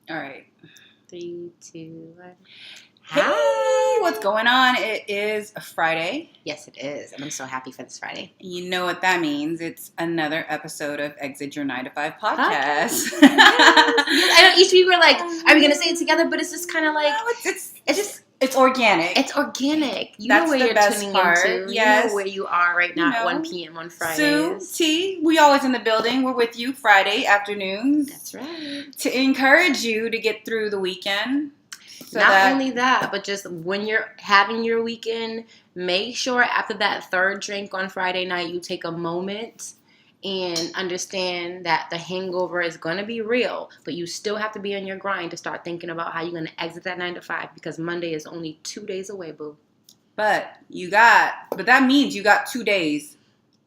All right. 3, 2, 1. Hey, what's going on? It is a Friday. Yes, it is. And I'm so happy for this Friday. You know what that means. It's another episode of Exit Your 9 to 5 podcast. Yes. I know each week we're like, are we going to say it together? But it's just kind of like, no, it's organic. It's organic. You That's know where the you're best tuning part. into. Yes. You know where you are right now at 1 p.m. on Fridays. Sue, T, we always in the building. We're with you Friday afternoons. That's right. To encourage you to get through the weekend. So Not only that, but just when you're having your weekend, make sure after that third drink on Friday night, you take a moment and understand that the hangover is going to be real, but you still have to be on your grind to start thinking about how you're going to exit that 9 to 5 because Monday is only 2 days away, boo. But that means you got 2 days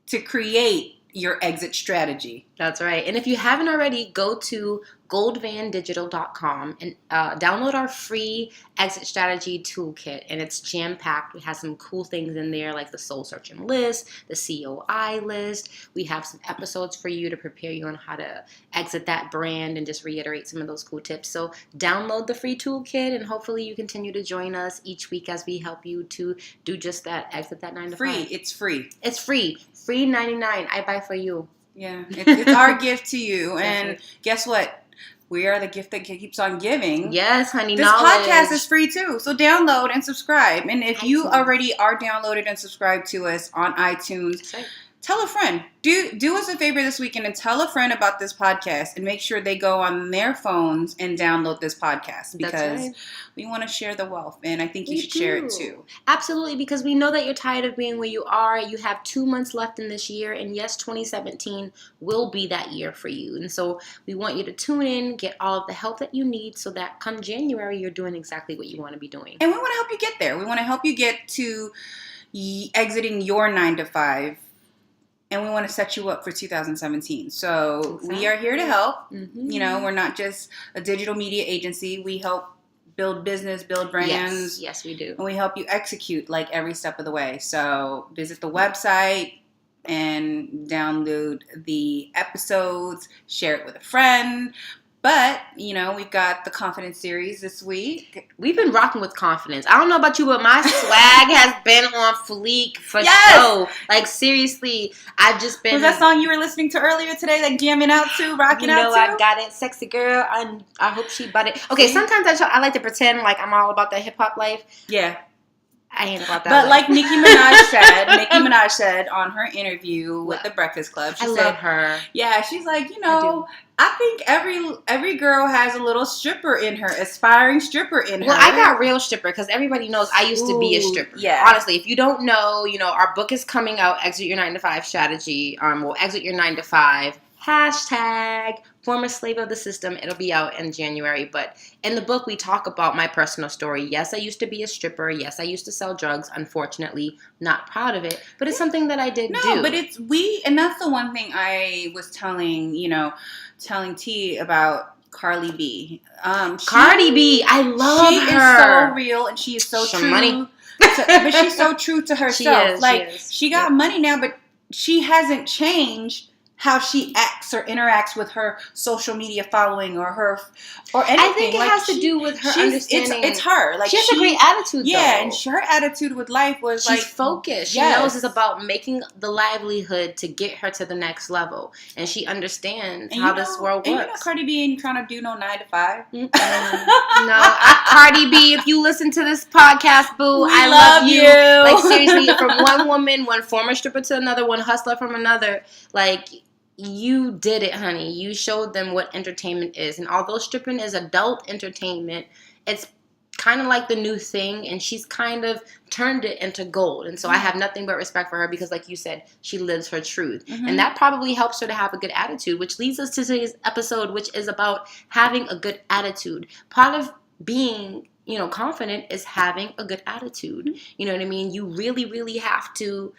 to create your exit strategy. That's right. And if you haven't already, go to goldvandigital.com and download our free exit strategy toolkit. And it's jam-packed. We have some cool things in there like the soul searching list, the COI list. We have some episodes for you to prepare you on how to exit that brand and just reiterate some of those cool tips. So download the free toolkit and hopefully you continue to join us each week as we help you to do just that, exit that 9 to 5. It's free. It's free. Free 99. I buy for you. Yeah, it's our gift to you. And right. Guess what? We are the gift that keeps on giving. Yes, honey. This podcast is free too. So download and subscribe. And if you already are downloaded and subscribed to us on iTunes, tell a friend. Do us a favor this weekend and tell a friend about this podcast and make sure they go on their phones and download this podcast because we want to share the wealth and I think you should share it too. Absolutely, because we know that you're tired of being where you are. You have 2 months left in this year and yes, 2017 will be that year for you. And so we want you to tune in, get all of the help that you need so that come January you're doing exactly what you want to be doing. And we want to help you get there. We want to help you get to exiting your 9 to 5. And we want to set you up for 2017. So we are here to help. Mm-hmm. You know, we're not just a digital media agency. We help build business, build brands. Yes, we do. And we help you execute like every step of the way. So visit the website and download the episodes. Share it with a friend. But, you know, we've got the Confidence series this week. We've been rocking with confidence. I don't know about you, but my swag has been on fleek for show. Like, seriously, I've just been... Was that song you were listening to earlier today, like, jamming out to, rocking out to? You know, I got it. Sexy girl. I hope she bought it. Okay, sometimes I like to pretend like I'm all about that hip-hop life. Yeah. I ain't about that. But like Nicki Minaj said on her interview with The Breakfast Club, she said, love her. Yeah, she's like, you know, I think every girl has a little stripper in her, aspiring stripper in her. Well, I got real stripper because everybody knows I used to be a stripper. Yeah. Honestly, if you don't know, you know, our book is coming out, Exit Your 9 to 5 Strategy. We'll exit your 9 to 5. # former slave of the system. It'll be out in January. But in the book, we talk about my personal story. Yes, I used to be a stripper. Yes, I used to sell drugs. Unfortunately, not proud of it. But it's something that I did do. No, but and that's the one thing I was telling T about Cardi B. Cardi B, I love her. She is so real and she is so true. Money. But she's so true to herself. She got money now, but she hasn't changed how she acts or interacts with her social media following or anything. I think it has to do with her understanding. It's her. Like she has a great attitude. Yeah, though. And her attitude with life was she's focused. She knows it's about making the livelihood to get her to the next level, and she understands how this world works. And you know, Cardi B ain't trying to do no 9 to 5. No, Cardi B, if you listen to this podcast, boo, I love you. Like seriously, from one woman, one former stripper to another, one hustler from another, like. You did it, honey. You showed them what entertainment is. And although stripping is adult entertainment, it's kind of like the new thing. And she's kind of turned it into gold. And so I have nothing but respect for her because, like you said, she lives her truth. Mm-hmm. And that probably helps her to have a good attitude, which leads us to today's episode, which is about having a good attitude. Part of being, you know, confident is having a good attitude. Mm-hmm. You know what I mean? You really, really have to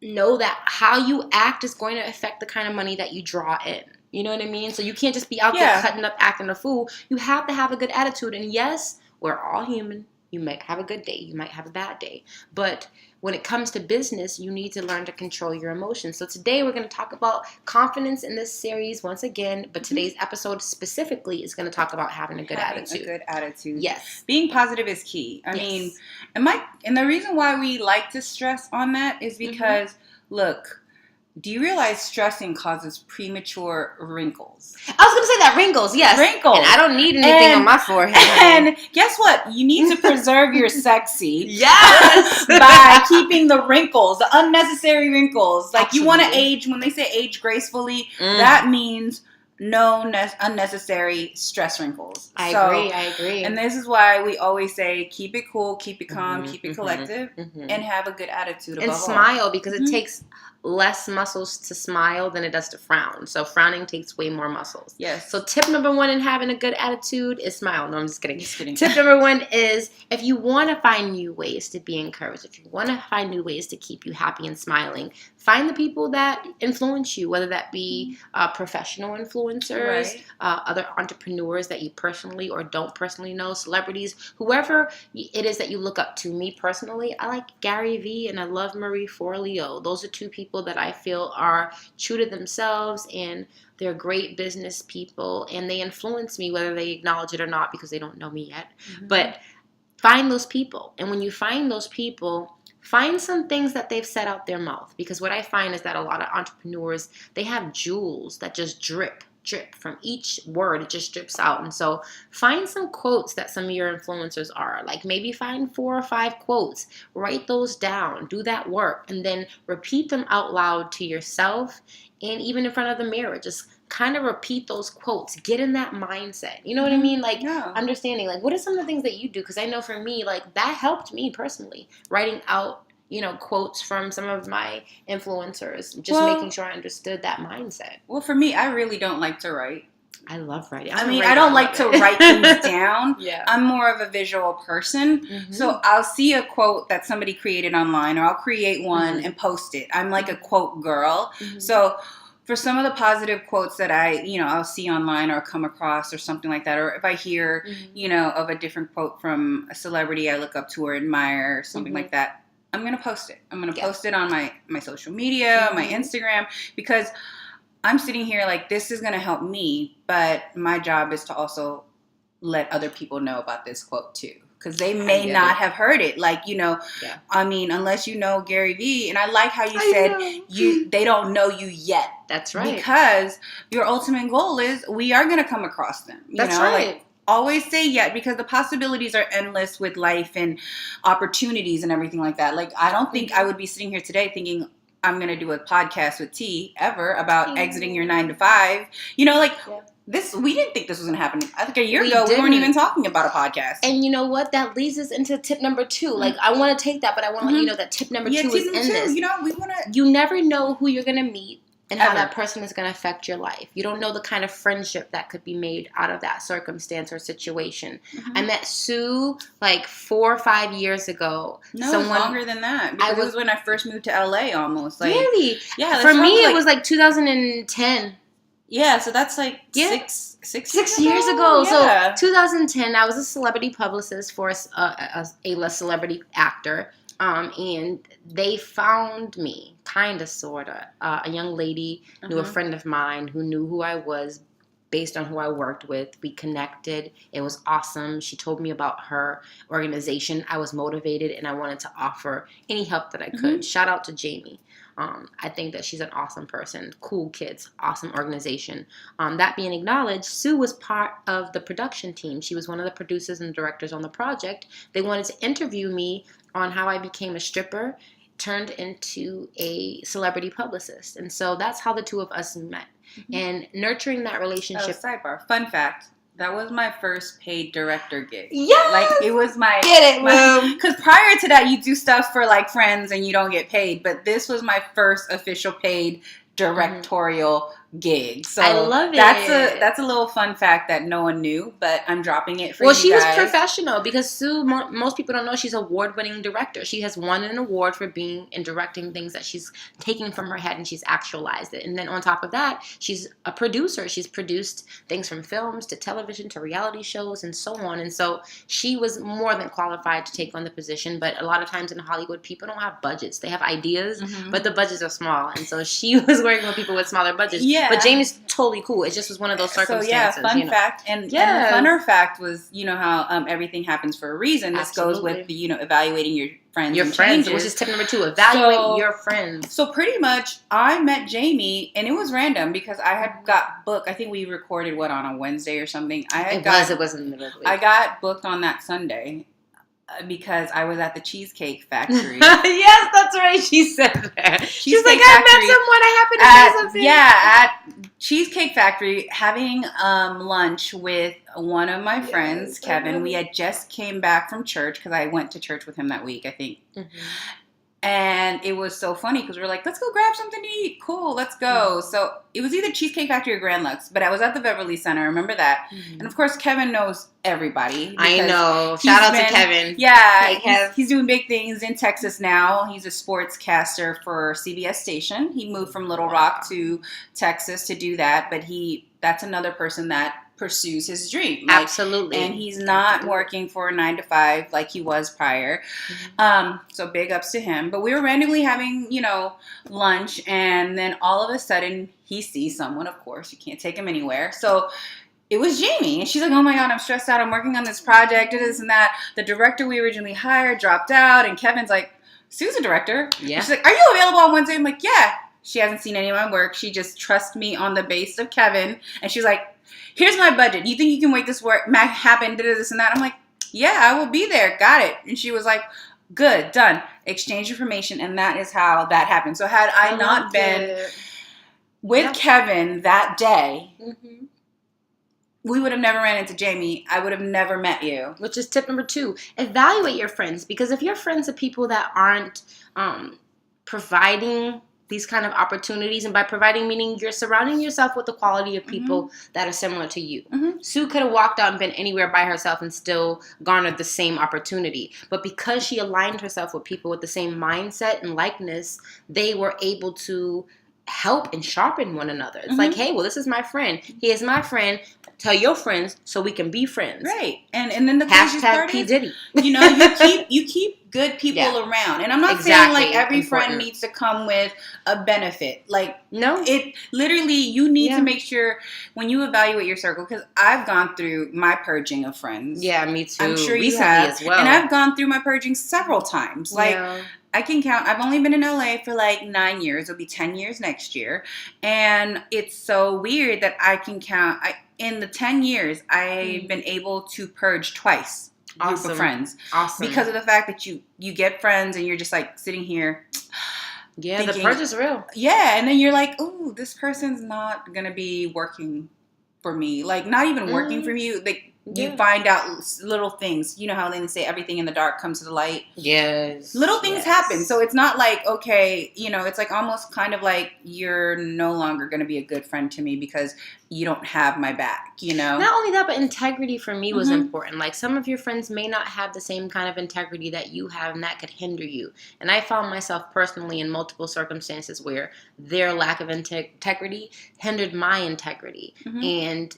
know that how you act is going to affect the kind of money that you draw in. You know what I mean? So you can't just be out there cutting up, acting a fool. You have to have a good attitude. And yes, we're all human. You might have a good day. You might have a bad day. But when it comes to business, you need to learn to control your emotions. So today we're going to talk about confidence in this series once again, but today's episode specifically is going to talk about having a good attitude. A good attitude. Yes. Being positive is key. I mean, and the reason why we like to stress on that is because, look, do you realize stressing causes premature wrinkles? I was going to say that, wrinkles, yes. Wrinkles. And I don't need anything on my forehead. And guess what? You need to preserve your sexy. Yes. By keeping the wrinkles, the unnecessary wrinkles. Like, you want to age, when they say age gracefully, that means no unnecessary stress wrinkles. I agree. And this is why we always say, keep it cool, keep it calm, keep it collective, and have a good attitude above all. And smile, because it takes less muscles to smile than it does to frown. So frowning takes way more muscles. Yes. So tip number 1 in having a good attitude is smile. No, I'm just kidding. Tip number 1 is, if you want to find new ways to be encouraged, if you want to find new ways to keep you happy and smiling, find the people that influence you, whether that be professional influencers, other entrepreneurs that you personally or don't personally know, celebrities, whoever it is that you look up to. Me personally, I like Gary Vee and I love Marie Forleo. Those are 2 people that I feel are true to themselves, and they're great business people, and they influence me whether they acknowledge it or not, because they don't know me yet. But find those people, and when you find those people, find some things that they've said out their mouth, because what I find is that a lot of entrepreneurs, they have jewels that just drip from each word. It just drips out. And so find some quotes that some of your influencers are. Like, maybe find 4 or 5 quotes, write those down, do that work, and then repeat them out loud to yourself, and even in front of the mirror. Just kind of repeat those quotes. Get in that mindset. You know what I mean? Like, understanding, like, what are some of the things that you do? Because I know for me, like, that helped me personally, writing out, quotes from some of my influencers, just making sure I understood that mindset. Well, for me, I really don't like to write. I love writing. I don't like to write things down. I'm more of a visual person. So I'll see a quote that somebody created online, or I'll create one and post it. I'm like a quote girl. So for some of the positive quotes that I'll see online or come across or something like that, or if I hear, of a different quote from a celebrity I look up to or admire or something like that, I'm going to post it. I'm going to post it on my social media, my Instagram, because I'm sitting here like, this is going to help me, but my job is to also let other people know about this quote too, because they may not have heard it. Like, I mean, unless you know Gary Vee, and I like how you said they don't know you yet. That's right. Because your ultimate goal is, we are going to come across them. That's right. Like, always say yet, because the possibilities are endless with life and opportunities and everything like that. Like, I don't think I would be sitting here today thinking I'm going to do a podcast with T ever about exiting your 9 to 5. This, we didn't think this was going to happen. I think a year ago, we weren't even talking about a podcast. And you know what? That leads us into tip number 2. Like, I want to take that, but I want to let you know that tip number 2 is in this. You never know who you're going to meet and how that person is going to affect your life. You don't know the kind of friendship that could be made out of that circumstance or situation. I met Sue like 4 or 5 years ago. No, it was longer than that. Because it was when I first moved to LA almost. Like, really? Yeah. For me, it was like 2010. Yeah, so that's like 6 years ago. Yeah. So 2010, I was a celebrity publicist for a A-list celebrity actor. And they found me, kind of, sort of. A young lady knew a friend of mine who knew who I was based on who I worked with. We connected. It was awesome. She told me about her organization. I was motivated, and I wanted to offer any help that I could. Shout out to Jamie. I think that she's an awesome person. Cool kids. Awesome organization. That being acknowledged, Sue was part of the production team. She was one of the producers and directors on the project. They wanted to interview me on how I became a stripper, turned into a celebrity publicist. And so that's how the 2 of us met. And nurturing that relationship. Sidebar. Fun fact. That was my first paid director gig. Yeah. Like, it was my... Get it, Lou. Because prior to that, you do stuff for, like, friends and you don't get paid. But this was my first official paid directorial gig. So I love it. That's a little fun fact that no one knew, but I'm dropping it for you guys. Well, she was professional because Sue, most people don't know she's an award-winning director. She has won an award for being and directing things that she's taken from her head and she's actualized it. And then on top of that, she's a producer. She's produced things from films to television to reality shows and so on. And so she was more than qualified to take on the position. But a lot of times in Hollywood, people don't have budgets. They have ideas, but the budgets are small. And so she was working with people with smaller budgets. Yeah. But Jamie's totally cool. It just was one of those circumstances. So fun fact, and the funner fact was, how everything happens for a reason. This goes with the, evaluating your friends. Your friends, which is tip number 2. Evaluate your friends. So pretty much, I met Jamie, and it was random because I had got booked. I think we recorded on a Wednesday or something. It was in the middle of the week. I got booked on that Sunday. Because I was at the Cheesecake Factory. Yes, that's right. She said that. She's like, I met someone. I happened to say something. Yeah, at Cheesecake Factory, having lunch with one of my friends, Kevin. We had just came back from church because I went to church with him that week, I think. And it was so funny because we were like, let's go grab something to eat. Cool, let's go. So it was either Cheesecake Factory or Grand Lux, but I was at the Beverly Center. I remember that. And of course, Kevin knows everybody. I know. Shout out to Kevin. Yeah, he's doing big things in Texas now. He's a sportscaster for CBS station. He moved from Little Rock to Texas to do that, but that's another person that pursues his dream. Absolutely. And he's not working for a 9-to-5 like he was prior. So big ups to him. But we were randomly having, lunch, and then all of a sudden he sees someone. Of course, you can't take him anywhere. So it was Jamie. And she's like, oh my God, I'm stressed out. I'm working on this project, this and that. The director we originally hired dropped out. And Kevin's like, Sue's a director. Yeah. She's like, are you available on Wednesday? I'm like, yeah. She hasn't seen any of my work. She just trusts me on the base of Kevin. And she's like, here's my budget. You think you can make this work happen? This and that. I'm like, yeah, I will be there. Got it. And she was like, good, done. Exchange information. And that is how that happened. So had I not been with Kevin that day, we would have never ran into Jamie. I would have never met you. Which is tip number 2. Evaluate your friends. Because if your friends are people that aren't providing these kind of opportunities, and by providing, meaning you're surrounding yourself with the quality of people that are similar to you. Sue could have walked out and been anywhere by herself and still garnered the same opportunity. But because she aligned herself with people with the same mindset and likeness, they were able to help and sharpen one another. It's like, hey, well, this is my friend. He is my friend. Tell your friends so we can be friends. Right. And then the craziest part P. Diddy. You keep good people around. And I'm not saying like every friend needs to come with a benefit. Like, no. It literally, you need to make sure when you evaluate your circle, because I've gone through my purging of friends. Yeah, me too. I'm sure you have as well. And I've gone through my purging several times. Like, I can count. I've only been in LA for like 9 years. It'll be 10 years next year. And it's so weird that I can count. In the 10 years, I've been able to purge twice. Group of friends. Awesome. Because of the fact that you get friends and you're just like sitting here. Yeah, thinking, the purge is real. Yeah, and then you're like, ooh, this person's not going to be working for me. Like, not even working for you. Like, you find out little things. You know how they say everything in the dark comes to the light? Yes. Little things happen. So it's not like, okay, it's like almost kind of like you're no longer going to be a good friend to me because you don't have my back, Not only that, but integrity for me was important. Like, some of your friends may not have the same kind of integrity that you have, and that could hinder you. And I found myself personally in multiple circumstances where their lack of integrity hindered my integrity. And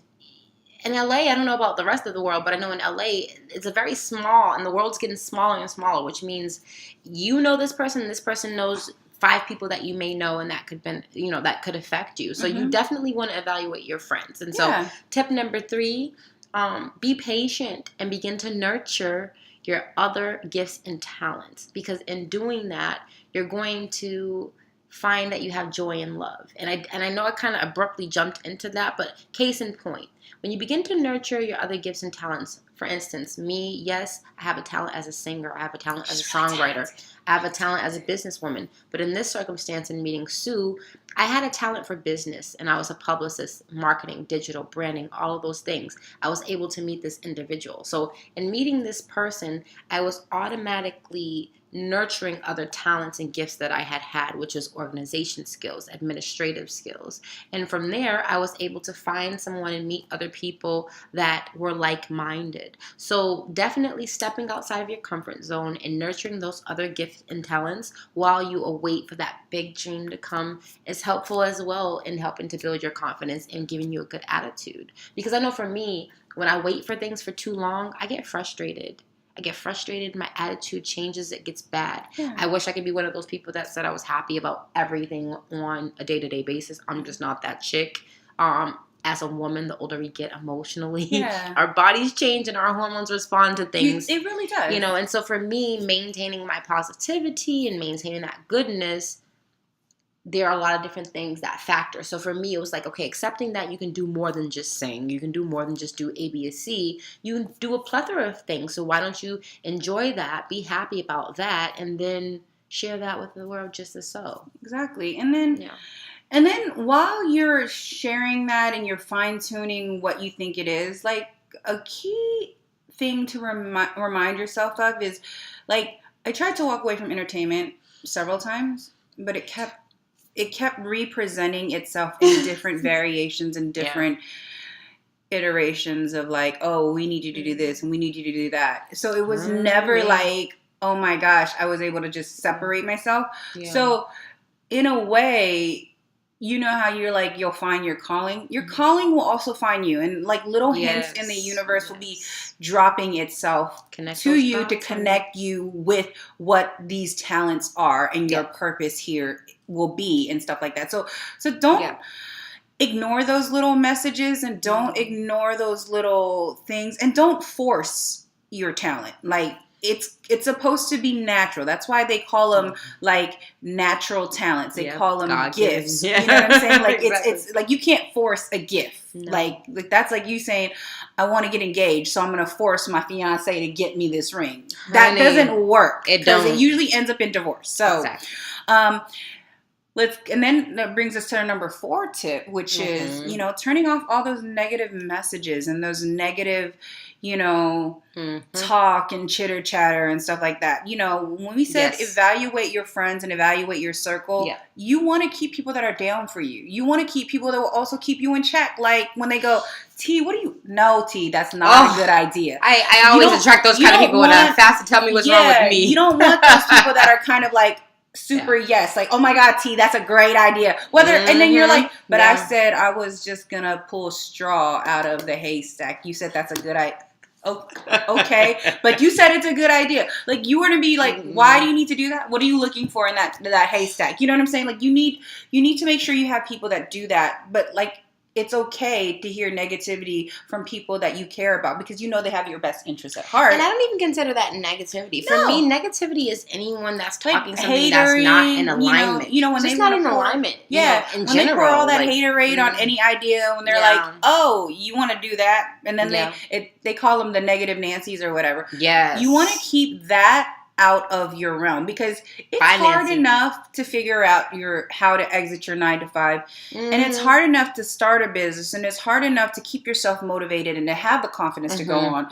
in LA, I don't know about the rest of the world, but I know in LA, it's a very small, and the world's getting smaller and smaller, which means this person knows 5 people that you may know, and that could affect you. So you definitely want to evaluate your friends. And so tip number 3, be patient and begin to nurture your other gifts and talents, because in doing that, you're going to find that you have joy and love. And I know I kind of abruptly jumped into that, but case in point, When you begin to nurture your other gifts and talents, for instance, me, yes, I have a talent as a singer. I have a talent as a songwriter. I have a talent as a businesswoman. But in this circumstance, in meeting Sue, I had a talent for business, and I was a publicist, marketing, digital, branding, all of those things. I was able to meet this individual. So in meeting this person, I was automatically nurturing other talents and gifts that I had, which was organization skills, administrative skills. And from there, I was able to find someone and meet other people that were like-minded. So definitely stepping outside of your comfort zone and nurturing those other gifts and talents while you await for that big dream to come is helpful as well in helping to build your confidence and giving you a good attitude. Because I know for me, when I wait for things for too long, I get frustrated. My attitude changes, it gets bad. Yeah. I wish I could be one of those people that said I was happy about everything on a day-to-day basis. I'm just not that chick. As a woman, the older we get emotionally, our bodies change and our hormones respond to things. It really does. And so for me, maintaining my positivity and maintaining that goodness, there are a lot of different things that factor. So for me, it was like, okay, accepting that you can do more than just sing. You can do more than just do A, B, or C. You can do a plethora of things. So why don't you enjoy that, be happy about that, and then share that with the world just as so. Exactly. And then while you're sharing that and you're fine-tuning what you think it is, like a key thing to remind yourself of is, like, I tried to walk away from entertainment several times, but it kept representing itself in different variations and different iterations of like, oh, we need you to do this and we need you to do that. So it was never like, oh my gosh, I was able to just separate myself. Yeah. So in a way, you know how you're like, you'll find your calling. Your calling will also find you. And like little hints in the universe will be dropping itself to you to connect you with what these talents are and your purpose here will be and stuff like that. So don't ignore those little messages and don't ignore those little things and don't force your talent. Like, it's supposed to be natural. That's why they call them like natural talents. They call them gifts. Yeah. You know what I'm saying? Like exactly. it's like you can't force a gift. No. Like that's like you saying, I want to get engaged, so I'm going to force my fiance to get me this ring. That doesn't work. It usually ends up in divorce. So, and then that brings us to our number 4 tip, which is, turning off all those negative messages and those negative, talk and chitter chatter and stuff like that. When we said evaluate your friends and evaluate your circle, you want to keep people that are down for you. You want to keep people that will also keep you in check. Like when they go, T, no, T, that's not a good idea. I always attract those kind of people when I'm fast to tell me what's wrong with me. You don't want those people that are kind of like, super like, oh my God, T, that's a great idea. And then you're like, but I said I was just gonna pull straw out of the haystack. You said that's a good idea. Okay, but you said it's a good idea. Like you were to be like, why do you need to do that? What are you looking for in that haystack? You know what I'm saying? Like you need to make sure you have people that do that. But like, it's okay to hear negativity from people that you care about because they have your best interests at heart. And I don't even consider that negativity. For me, negativity is anyone that's talking like something that's not in alignment. When they're not in alignment. In when general, they pour all that haterade on any idea, when they're like, "Oh, you want to do that," and then they call them the negative Nancys or whatever. Yes, you want to keep that out of your realm because it's hard enough to figure out how to exit your 9 to 5 and it's hard enough to start a business and it's hard enough to keep yourself motivated and to have the confidence to go on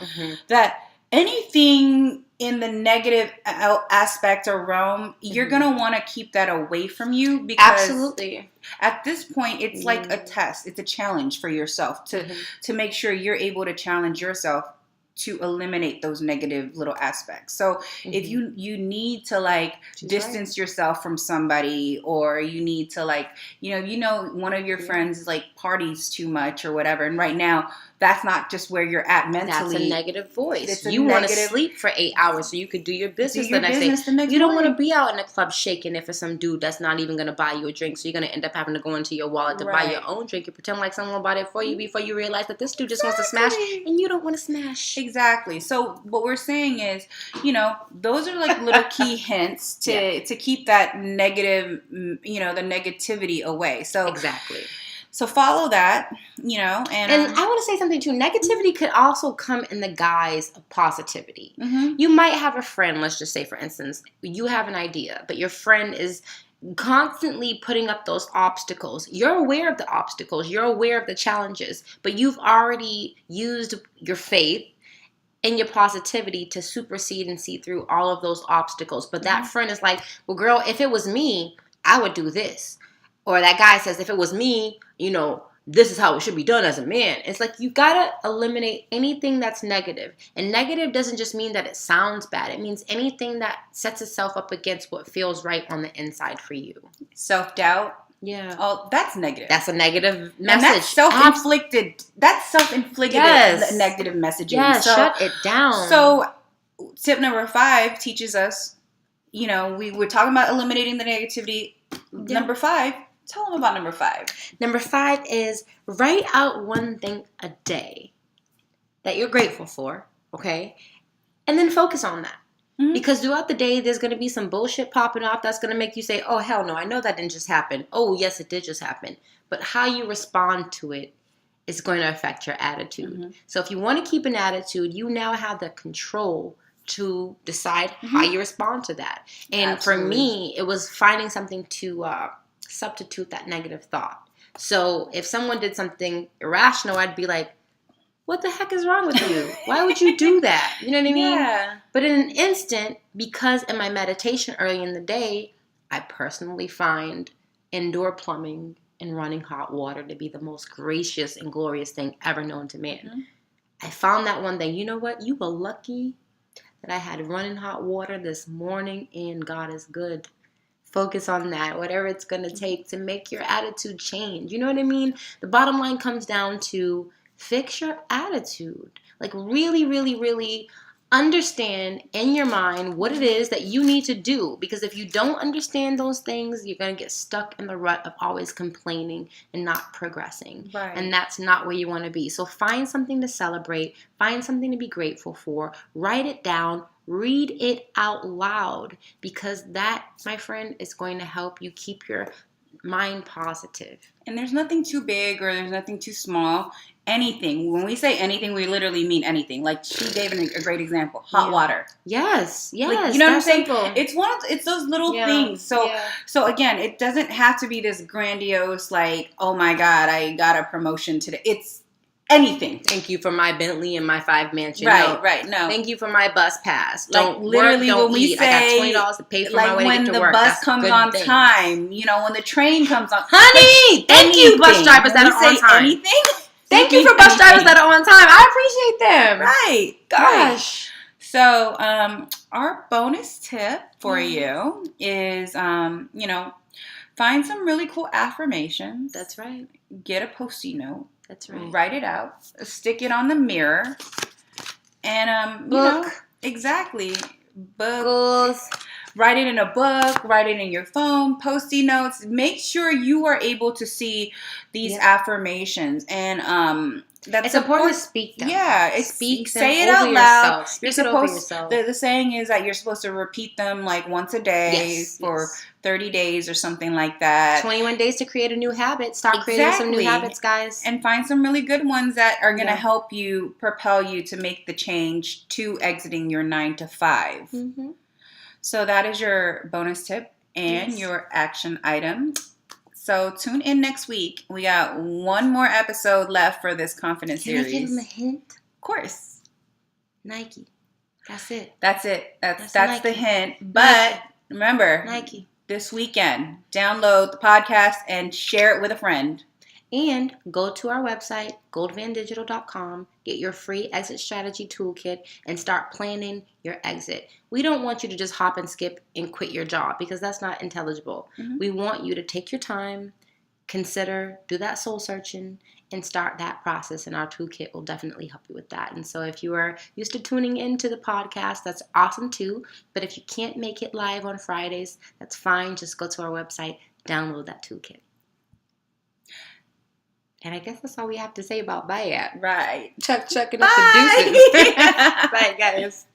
that anything in the negative aspect or realm, you're going to want to keep that away from you because at this point it's like a test. It's a challenge for yourself to make sure you're able to challenge yourself to eliminate those negative little aspects. So if you need to like distance yourself from somebody or you need to like, one of your friends like parties too much or whatever. And right now that's not just where you're at mentally. That's a negative voice. You want to sleep for 8 hours so you could do your business the next day. You don't want to be out in the club shaking it for some dude that's not even going to buy you a drink. So you're going to end up having to go into your wallet to buy your own drink. You pretend like someone bought it for you before you realize that this dude just wants to smash and you don't want to smash. Exactly. So what we're saying is, those are like little key hints to keep that negative, the negativity away. So exactly. So follow that, you know, and I want to say something too. Negativity could also come in the guise of positivity. Mm-hmm. You might have a friend, let's just say for instance, you have an idea, but your friend is constantly putting up those obstacles. You're aware of the obstacles, you're aware of the challenges, but you've already used your faith and your positivity to supersede and see through all of those obstacles. But that friend is like, well, girl, if it was me, I would do this. Or that guy says, if it was me, you know, this is how it should be done as a man. It's like you gotta eliminate anything that's negative. And negative doesn't just mean that it sounds bad. It means anything that sets itself up against what feels right on the inside for you. Self-doubt. Yeah. Oh, that's negative. That's a negative message. And that's self-inflicted. That's self-inflicted negative messaging. Yeah, so, shut it down. So tip number 5 teaches us, you know, we were talking about eliminating the negativity. Yeah. Number 5, tell them about number 5. Number 5 is write out one thing a day that you're grateful for, okay? And then focus on that. Mm-hmm. Because throughout the day, there's going to be some bullshit popping off that's going to make you say, oh, hell no, I know that didn't just happen. Oh, yes, it did just happen. But how you respond to it is going to affect your attitude. Mm-hmm. So if you want to keep an attitude, you now have the control to decide how you respond to that. And for me, it was finding something to substitute that negative thought. So if someone did something irrational, I'd be like, what the heck is wrong with you? Why would you do that? You know what I mean? Yeah. But in an instant, because in my meditation early in the day, I personally find indoor plumbing and running hot water to be the most gracious and glorious thing ever known to man. Mm-hmm. I found that one thing. You know what? You were lucky that I had running hot water this morning, and God is good. Focus on that, whatever it's going to take to make your attitude change. You know what I mean? The bottom line comes down to fix your attitude. Like really, really, really understand in your mind what it is that you need to do. Because if you don't understand those things, you're going to get stuck in the rut of always complaining and not progressing. Right. And that's not where you want to be. So find something to celebrate. Find something to be grateful for. Write it down. Read it out loud. Because that, my friend, is going to help you keep your mind positive. And there's nothing too big or there's nothing too small. Anything. When we say anything, we literally mean anything. Like she gave a great example. Hot water. Yes. Like, you know what I'm saying? Simple. It's those little things. So again, it doesn't have to be this grandiose, like, oh my God, I got a promotion today. It's anything. Thank you for my Bentley and my 5-mansion. Right. No. Thank you for my bus pass. Like literally don't when we eat. say, I got $20 to pay for like my way when to get to the work. bus comes on time, you know, when the train comes on. Honey, thank you, bus drivers that are on time. Anything? Thank you for bus drivers that are on time. I appreciate them. Right. Gosh. So, our bonus tip for you is, you know, find some really cool affirmations. That's right. Get a Post-it note. That's right. Write it out. Stick it on the mirror. And, book. You know, exactly. Book. Write it in a book, write it in your phone, Post-it notes. Make sure you are able to see these affirmations. And it's important to speak them. Yeah, say it out loud. Speak it over yourself. The saying is that you're supposed to repeat them like once a day for 30 days or something like that. 21 days to create a new habit. Start creating some new habits, guys. And find some really good ones that are going to help you, propel you to make the change to exiting your 9 to 5. Mm-hmm. So that is your bonus tip and your action item. So tune in next week. We got one more episode left for this confidence series. Can I give them a hint? Of course. Nike. That's it. That's the hint. But remember, Nike. This weekend, download the podcast and share it with a friend. And go to our website, goldvandigital.com, get your free exit strategy toolkit, and start planning your exit. We don't want you to just hop and skip and quit your job because that's not intelligible. Mm-hmm. We want you to take your time, consider, do that soul searching, and start that process. And our toolkit will definitely help you with that. And so if you are used to tuning into the podcast, that's awesome too. But if you can't make it live on Fridays, that's fine. Just go to our website, download that toolkit. And I guess that's all we have to say about bye. Right. Chucking up the deuces. Bye, guys.